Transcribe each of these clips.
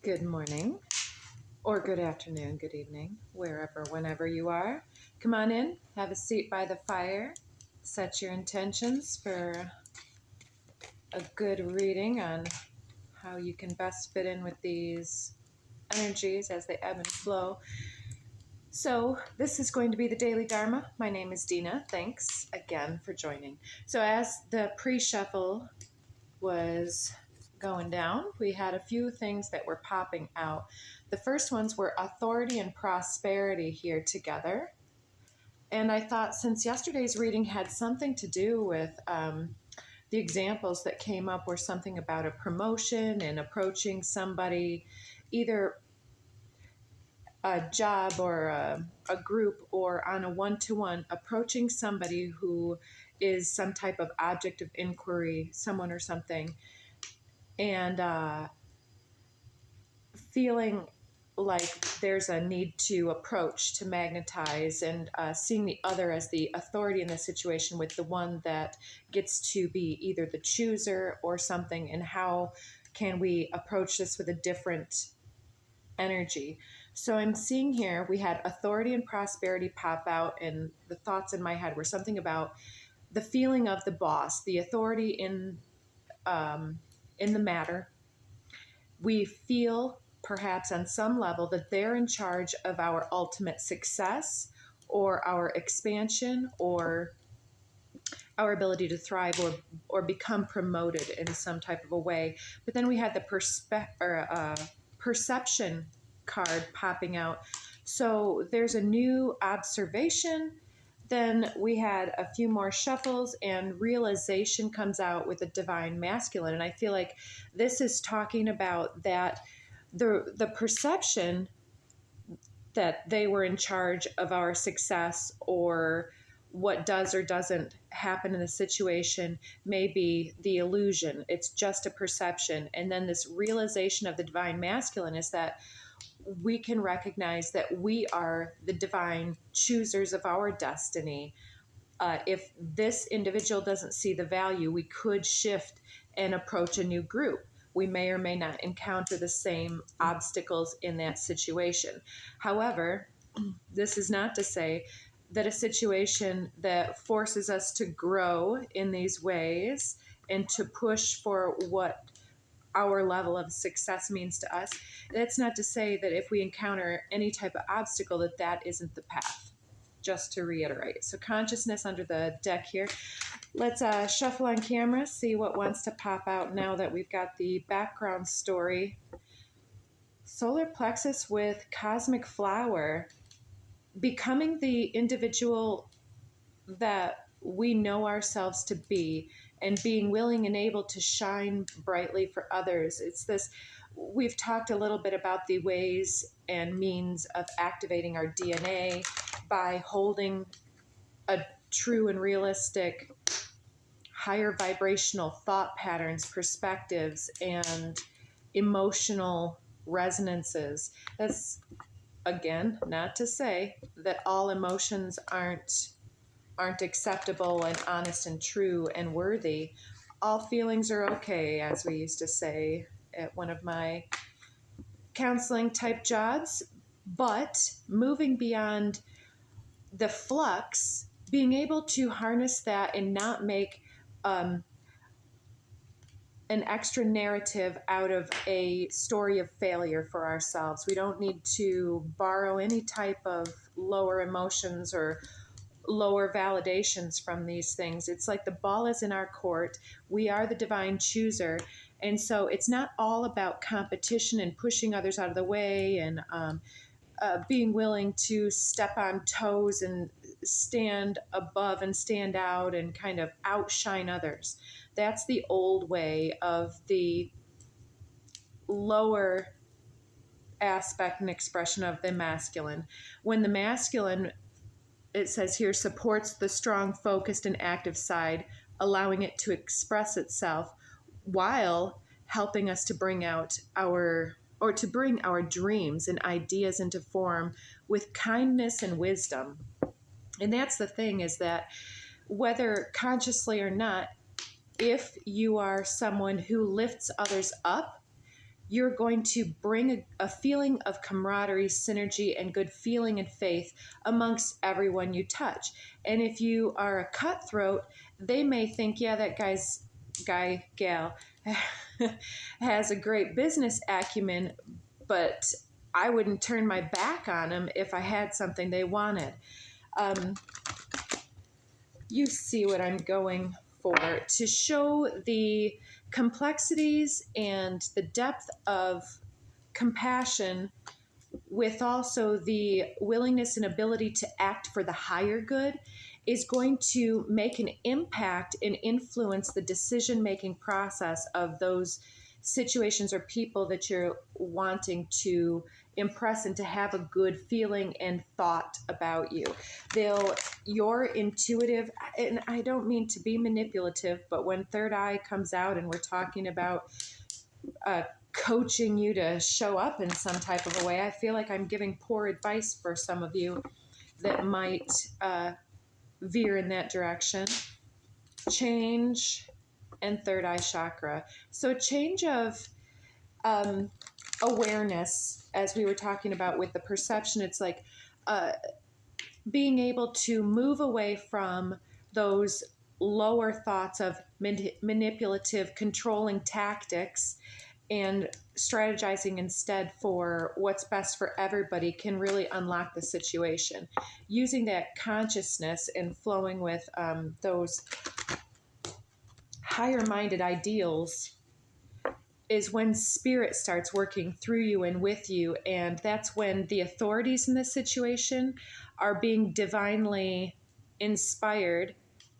Good morning, or good afternoon, good evening, wherever, whenever you are. Come on in, have a seat by the fire, set your intentions for a good reading on how you can best fit in with these energies as they ebb and flow. So this is going to be the Daily Dharma. My name is Dina. Thanks again for joining. So as the pre-shuffle was going down, we had a few things that were popping out. The first ones were authority and prosperity here together. And I thought since yesterday's reading had something to do with the examples that came up were something about a promotion and approaching somebody, either a job or a group or on a one-to-one, approaching somebody who is some type of object of inquiry, someone or something, and feeling like there's a need to approach, to magnetize, and seeing the other as the authority in the situation with the one that gets to be either the chooser or something, and how can we approach this with a different energy. So I'm seeing here we had authority and prosperity pop out, and the thoughts in my head were something about the feeling of the boss, the authority in the matter. We feel perhaps on some level that they're in charge of our ultimate success or our expansion or our ability to thrive or become promoted in some type of a way. But then we had the perception card popping out. So there's a new observation. Then we had a few more shuffles and realization comes out with a divine masculine. And I feel like this is talking about that the perception that they were in charge of our success or what does or doesn't happen in the situation may be the illusion. It's just a perception. And then this realization of the divine masculine is that we can recognize that we are the divine choosers of our destiny. If this individual doesn't see the value, we could shift and approach a new group. We may or may not encounter the same obstacles in that situation. However, this is not to say that a situation that forces us to grow in these ways and to push for what our level of success means to us, that's not to say that if we encounter any type of obstacle that isn't the path. Just to reiterate. So consciousness under the deck here. Let's shuffle on camera, see what wants to pop out now that we've got the background story. Solar plexus with cosmic flower. Becoming the individual that we know ourselves to be and being willing and able to shine brightly for others. It's this, we've talked a little bit about the ways and means of activating our DNA by holding a true and realistic higher vibrational thought patterns, perspectives, and emotional resonances. That's, again, not to say that all emotions aren't acceptable and honest and true and worthy. All feelings are okay, as we used to say at one of my counseling type jobs. But moving beyond the flux, being able to harness that and not make an extra narrative out of a story of failure for ourselves. We don't need to borrow any type of lower emotions or lower validations from these things. It's like the ball is in our court. We are the divine chooser. And so it's not all about competition and pushing others out of the way and being willing to step on toes and stand above and stand out and kind of outshine others. That's the old way of the lower aspect and expression of the masculine. When the masculine, it says here, supports the strong, focused, and active side, allowing it to express itself while helping us to bring out to bring our dreams and ideas into form with kindness and wisdom. And that's the thing, is that whether consciously or not, if you are someone who lifts others up you're going to bring a feeling of camaraderie, synergy, and good feeling and faith amongst everyone you touch. And if you are a cutthroat, they may think, yeah, that gal has a great business acumen, but I wouldn't turn my back on them if I had something they wanted. You see what I'm going for, to show the complexities and the depth of compassion, with also the willingness and ability to act for the higher good, is going to make an impact and influence the decision-making process of those situations or people that you're wanting to impress and to have a good feeling and thought about you. You're intuitive, and I don't mean to be manipulative, but when third eye comes out and we're talking about coaching you to show up in some type of a way, I feel like I'm giving poor advice for some of you that might veer in that direction. Change and third eye chakra. So change of awareness, as we were talking about with the perception, it's like being able to move away from those lower thoughts of manipulative, controlling tactics, and strategizing instead for what's best for everybody can really unlock the situation. Using that consciousness and flowing with those higher-minded ideals is when spirit starts working through you and with you, and that's when the authorities in this situation are being divinely inspired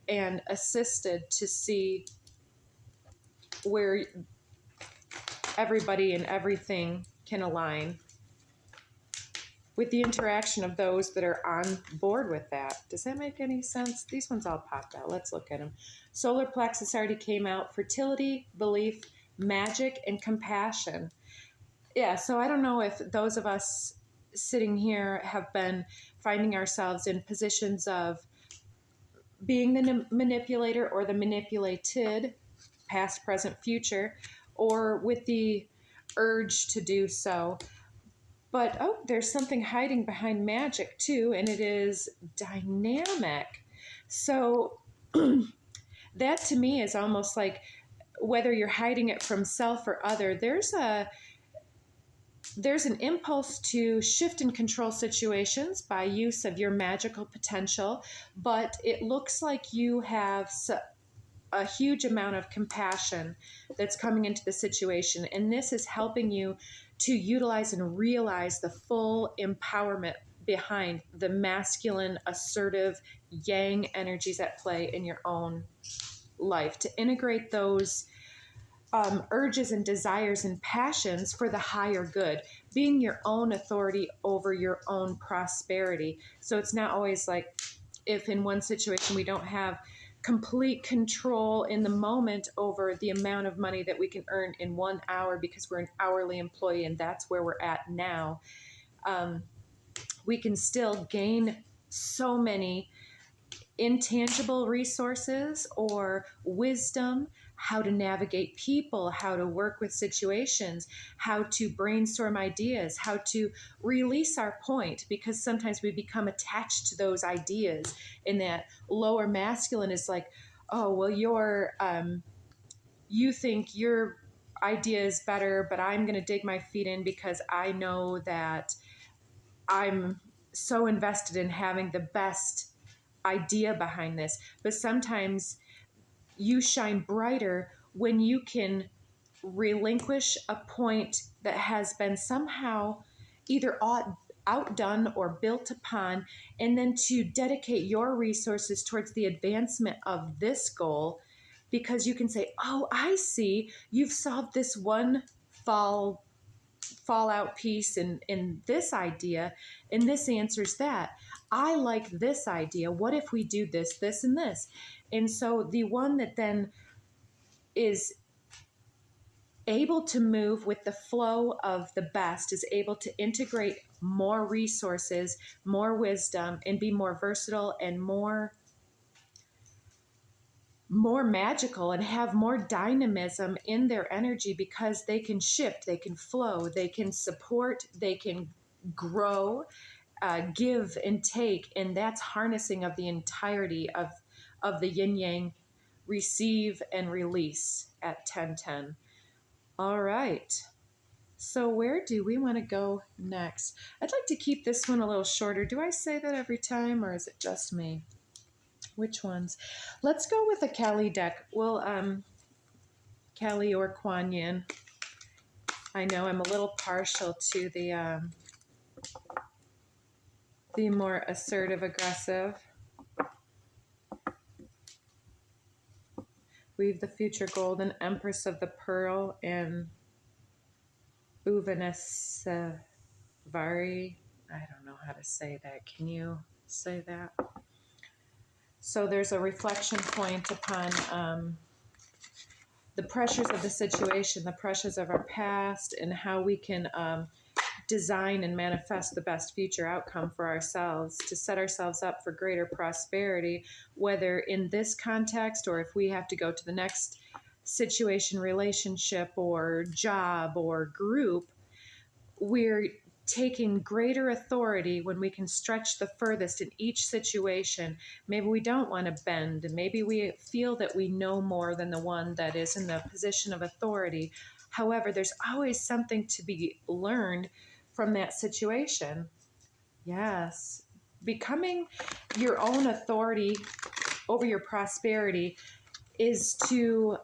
and assisted to see where everybody and everything can align with the interaction of those that are on board with that. Does that make any sense? These ones all popped out. Let's look at them. Solar plexus already came out. Fertility, belief, magic, and compassion. Yeah, so I don't know if those of us sitting here have been finding ourselves in positions of being the manipulator or the manipulated, past, present, future, or with the urge to do so. But, oh, there's something hiding behind magic, too, and it is dynamic. So that, to me, is almost like whether you're hiding it from self or other, there's an impulse to shift and control situations by use of your magical potential, but it looks like you have a huge amount of compassion that's coming into the situation, and this is helping you to utilize and realize the full empowerment behind the masculine, assertive, yang energies at play in your own life, to integrate those urges and desires and passions for the higher good, being your own authority over your own prosperity. So it's not always like, if in one situation we don't have complete control in the moment over the amount of money that we can earn in 1 hour because we're an hourly employee and that's where we're at now, we can still gain so many intangible resources or wisdom, how to navigate people, how to work with situations, how to brainstorm ideas, how to release our point, because sometimes we become attached to those ideas, and that lower masculine is like, oh, well, you think your idea is better, but I'm going to dig my feet in because I know that I'm so invested in having the best idea behind this. But sometimes you shine brighter when you can relinquish a point that has been somehow either outdone or built upon, and then to dedicate your resources towards the advancement of this goal, because you can say, oh, I see, you've solved this one fallout piece in this idea, and this answers that. I like this idea. What if we do this, this, and this? And so the one that then is able to move with the flow of the best is able to integrate more resources, more wisdom, and be more versatile and more more magical and have more dynamism in their energy because they can shift, they can flow, they can support, they can grow, give and take, and that's harnessing of the entirety of the yin yang, receive and release at 1010. All right. So where do we want to go next? I'd like to keep this one a little shorter. Do I say that every time, or is it just me? Which ones? Let's go with a Kali deck. Well, Kali or Kuan Yin. I know I'm a little partial to the more assertive, aggressive. Weave the Future Golden, Empress of the Pearl, and Uvanesavari. I don't know how to say that. Can you say that? So there's a reflection point upon the pressures of the situation, the pressures of our past, and how we can design and manifest the best future outcome for ourselves to set ourselves up for greater prosperity, whether in this context or if we have to go to the next situation, relationship, or job, or group. We're taking greater authority when we can stretch the furthest in each situation. Maybe we don't want to bend, and maybe we feel that we know more than the one that is in the position of authority. However, there's always something to be learned from that situation. Yes. Becoming your own authority over your prosperity is to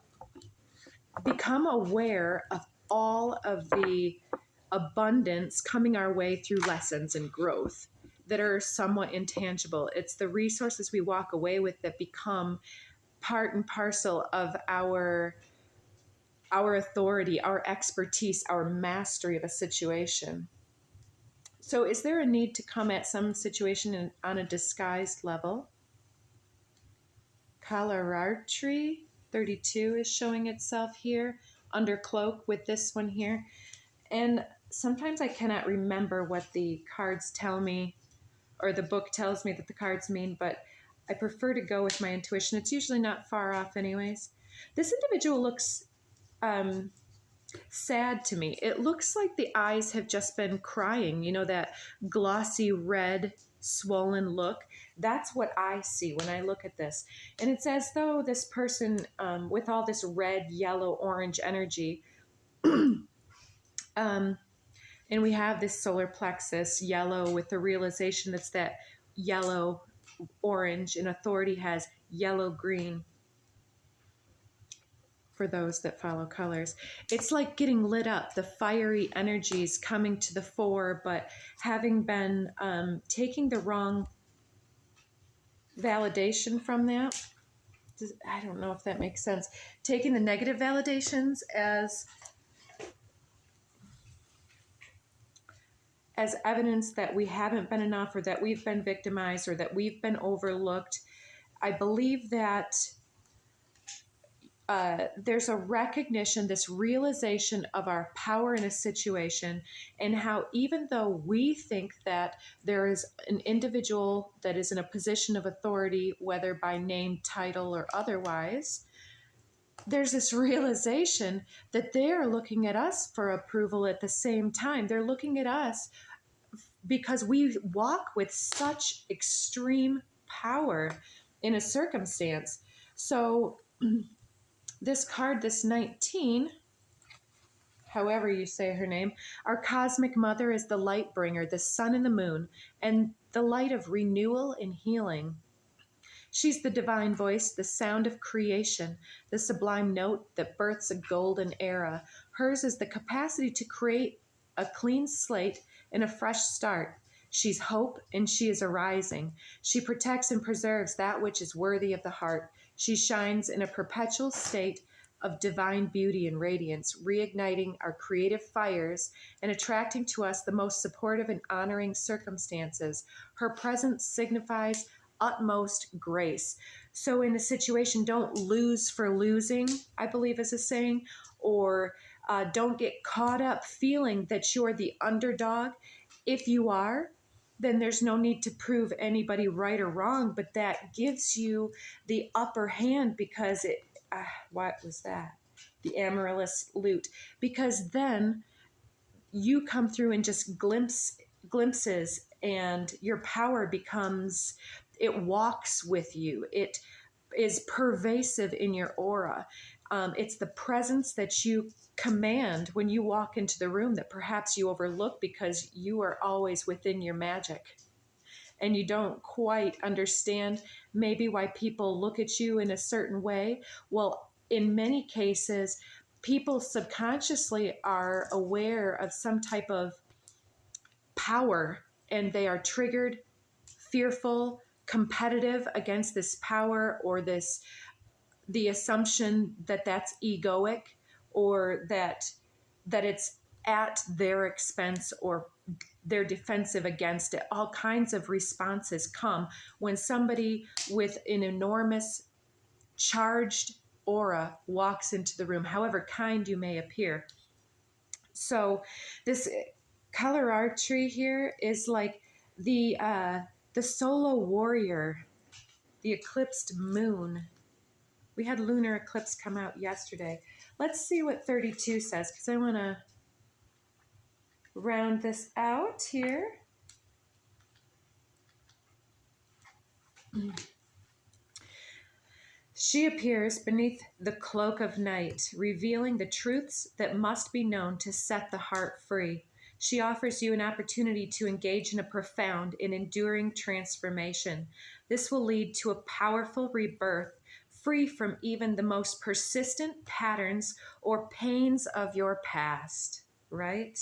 become aware of all of the abundance coming our way through lessons and growth that are somewhat intangible. It's the resources we walk away with that become part and parcel of our authority, our expertise, our mastery of a situation. So is there a need to come at some situation on a disguised level? Kalarartri 32 is showing itself here under cloak with this one here. And sometimes I cannot remember what the cards tell me, or the book tells me that the cards mean, but I prefer to go with my intuition. It's usually not far off anyways. This individual looks sad to me. It looks like the eyes have just been crying, you know, that glossy red swollen look. That's what I see when I look at this. And it's as though this person, with all this red, yellow, orange energy, and we have this solar plexus yellow with the realization that's that yellow, orange, and authority has yellow, green for those that follow colors. It's like getting lit up, the fiery energies coming to the fore, but having been taking the wrong validation from that. I don't know if that makes sense. Taking the negative validations as evidence that we haven't been enough, or that we've been victimized, or that we've been overlooked. I believe that there's a recognition, this realization of our power in a situation, and how even though we think that there is an individual that is in a position of authority, whether by name, title, or otherwise, there's this realization that they're looking at us for approval at the same time. They're looking at us because we walk with such extreme power in a circumstance. So this card, this 19, however you say her name, our cosmic mother is the light bringer, the sun and the moon, and the light of renewal and healing. She's the divine voice, the sound of creation, the sublime note that births a golden era. Hers is the capacity to create a clean slate and a fresh start. She's hope and she is arising. She protects and preserves that which is worthy of the heart. She shines in a perpetual state of divine beauty and radiance, reigniting our creative fires and attracting to us the most supportive and honoring circumstances. Her presence signifies utmost grace. So in a situation, don't lose for losing, I believe is a saying, or don't get caught up feeling that you're the underdog. If you are, then there's no need to prove anybody right or wrong, but that gives you the upper hand because what was that? The Amaryllis loot. Because then you come through and just glimpses, and your power becomes, it walks with you. It is pervasive in your aura. It's the presence that you command when you walk into the room that perhaps you overlook because you are always within your magic. And you don't quite understand maybe why people look at you in a certain way. Well, in many cases, people subconsciously are aware of some type of power, and they are triggered, fearful, competitive against this power, or the assumption that that's egoic, or that it's at their expense, or they're defensive against it. All kinds of responses come when somebody with an enormous charged aura walks into the room, however kind you may appear. So this color archery here is like the solo warrior, the eclipsed moon. We had lunar eclipse come out yesterday. Let's see what 32 says, because I want to round this out here. She appears beneath the cloak of night, revealing the truths that must be known to set the heart free. She offers you an opportunity to engage in a profound and enduring transformation. This will lead to a powerful rebirth, free from even the most persistent patterns or pains of your past, right?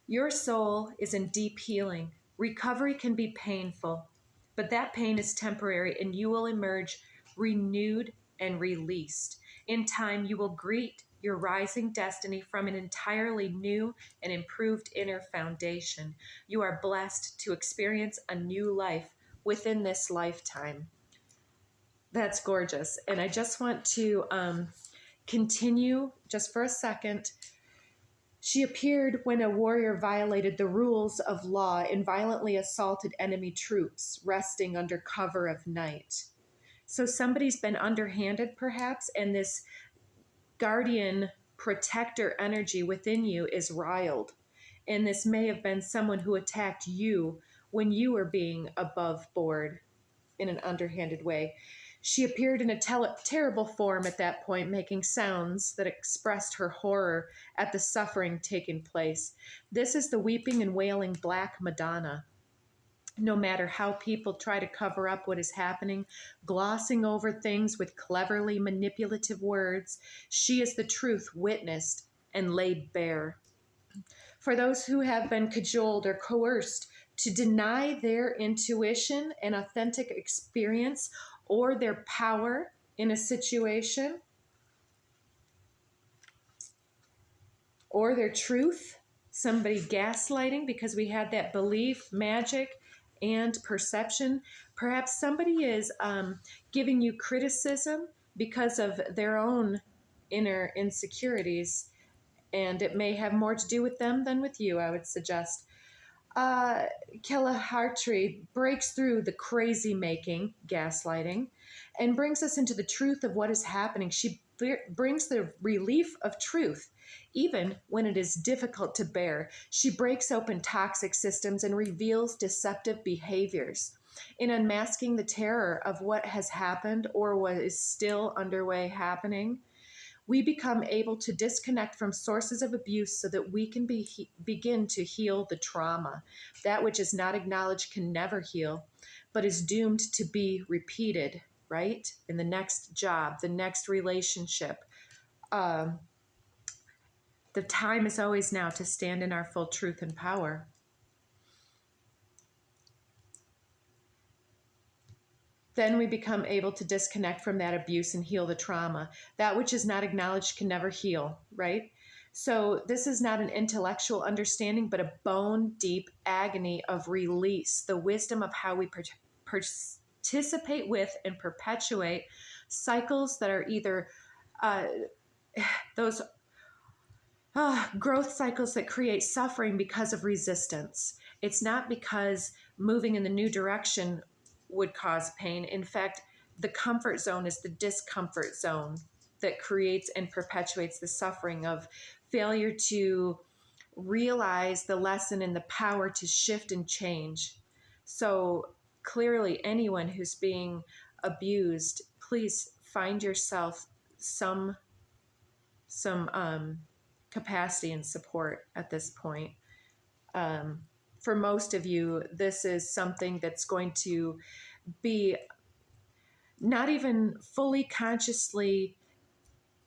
Your soul is in deep healing. Recovery can be painful, but that pain is temporary, and you will emerge renewed and released. In time, you will greet your rising destiny from an entirely new and improved inner foundation. You are blessed to experience a new life within this lifetime. That's gorgeous. And I just want to continue just for a second. She appeared when a warrior violated the rules of law and violently assaulted enemy troops resting under cover of night. So somebody's been underhanded perhaps, and this guardian protector energy within you is riled. And this may have been someone who attacked you when you were being above board in an underhanded way. She appeared in a terrible form at that point, making sounds that expressed her horror at the suffering taking place. This is the weeping and wailing Black Madonna. No matter how people try to cover up what is happening, glossing over things with cleverly manipulative words, she is the truth witnessed and laid bare. For those who have been cajoled or coerced to deny their intuition and authentic experience or their power in a situation, or their truth, somebody gaslighting because we had that belief, magic, and perception. Perhaps somebody is giving you criticism because of their own inner insecurities, and it may have more to do with them than with you, I would suggest. Kella Hartree breaks through the crazy making, gaslighting, and brings us into the truth of what is happening. She brings the relief of truth, even when it is difficult to bear. She breaks open toxic systems and reveals deceptive behaviors. In unmasking the terror of what has happened or what is still underway happening, we become able to disconnect from sources of abuse so that we can begin to heal the trauma. That which is not acknowledged can never heal, but is doomed to be repeated, right? In the next job, the next relationship. The time is always now to stand in our full truth and power. Then we become able to disconnect from that abuse and heal the trauma. That which is not acknowledged can never heal, right? So this is not an intellectual understanding, but a bone-deep agony of release, the wisdom of how we participate with and perpetuate cycles that are either those growth cycles that create suffering because of resistance. It's not because moving in the new direction would cause pain. In fact, the comfort zone is the discomfort zone that creates and perpetuates the suffering of failure to realize the lesson and the power to shift and change. So clearly, anyone who's being abused, please find yourself some capacity and support at this point. For most of you, this is something that's going to be not even fully consciously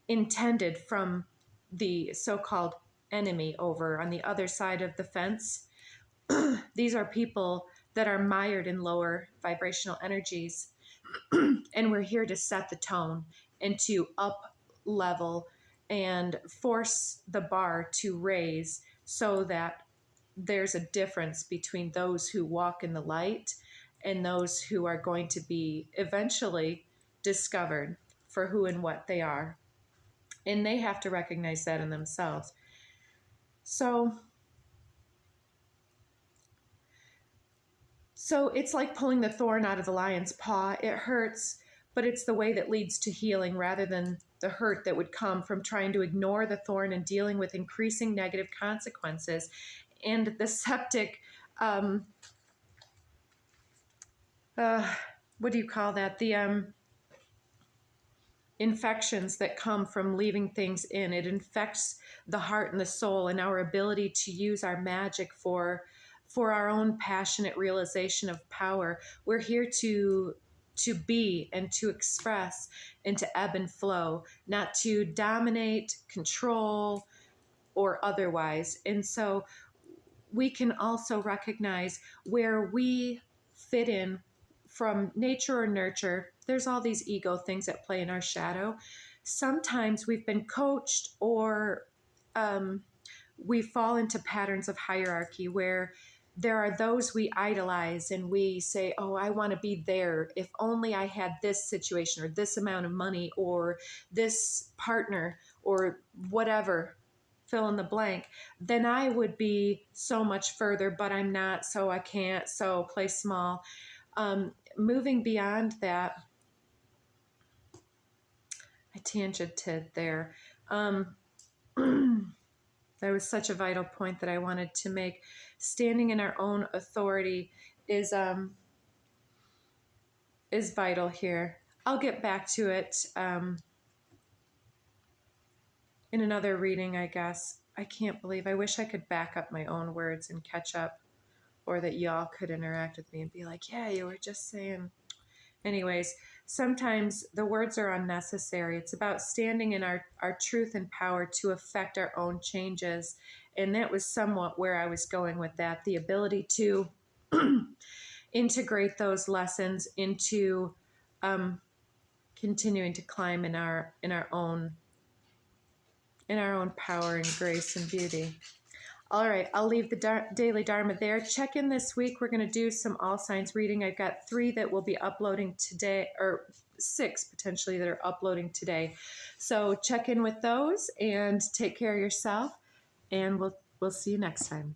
intended from the so-called enemy over on the other side of the fence. These are people that are mired in lower vibrational energies, and we're here to set the tone and to up level and force the bar to raise so that there's a difference between those who walk in the light and those who are going to be eventually discovered for who and what they are. And they have to recognize that in themselves. So it's like pulling the thorn out of the lion's paw. It hurts, but it's the way that leads to healing rather than the hurt that would come from trying to ignore the thorn and dealing with increasing negative consequences. And the septic, what do you call that? The infections that come from leaving things in. It infects the heart and the soul and our ability to use our magic for our own passionate realization of power. We're here to be and to express and to ebb and flow, not to dominate, control, or otherwise. And so we can also recognize where we fit in from nature or nurture. There's all these ego things at play in our shadow. Sometimes we've been coached or we fall into patterns of hierarchy where there are those we idolize and we say, oh, I want to be there. If only I had this situation or this amount of money or this partner or whatever, fill in the blank, then I would be so much further, but I'm not, so I can't, so play small. Moving beyond that, I tangented there. That was such a vital point that I wanted to make. Standing in our own authority is vital here. I'll get back to it in another reading, I guess. I can't believe, I wish I could back up my own words and catch up, or that y'all could interact with me and be like, yeah, you were just saying. Anyways, sometimes the words are unnecessary. It's about standing in our truth and power to affect our own changes. And that was somewhat where I was going with that. The ability to integrate those lessons into continuing to climb in our own power and grace and beauty. All right, I'll leave the daily Dharma there. Check in this week. We're going to do some all signs reading. I've got 3 that will be uploading today, or 6 potentially that are uploading today. So check in with those and take care of yourself, and we'll see you next time.